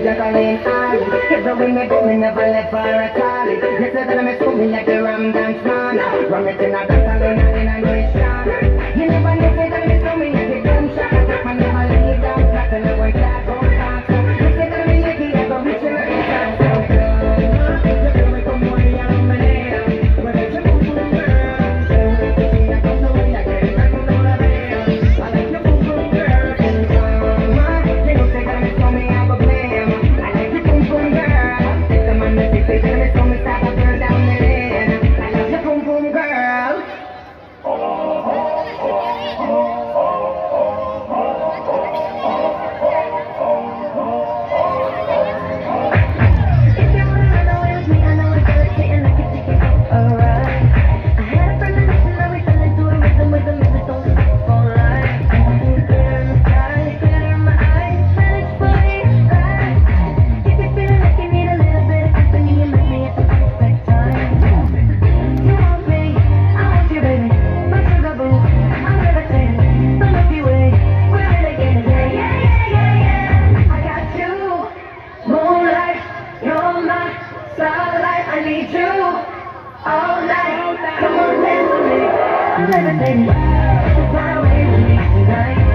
Jacqueline Ali. Every way me do, me never let for a tally. You say that I'm a me like the Ram Dance Man. Ram it in a Catalina in a nation. You never know say that I'm me like the boom shot. I never lay down flat and I work that go fast. You say that I'm lucky, I go reach in the top. So good, you feel me come money and my name. When it's a boom boom girl, I come the way I get it, I come the way I like your boom boom girl. You know say that I'm me, I go blame. I like your boom boom girl. Take the man that they say that I'm me, stop a girl down the lane. I love your boom boom girl. If you wanna run away with me, I know it's gonna and I can take it alright. I had a premonition that we fell into a rhythm with the music don't stop all night. Clear in the sky, clear in my eyes, manage for you right. If you're feeling like you need a little bit of company, you met me at the perfect time. You want me, I want you, baby. My sugar boo, I'm levitating. The Milky Way, we're renegading. Yeah, yeah, yeah, yeah, yeah. I got you. Moonlight, you're my starlight. I need you all night. Come on, dance with me. I'm levitating. Fly away with me tonight.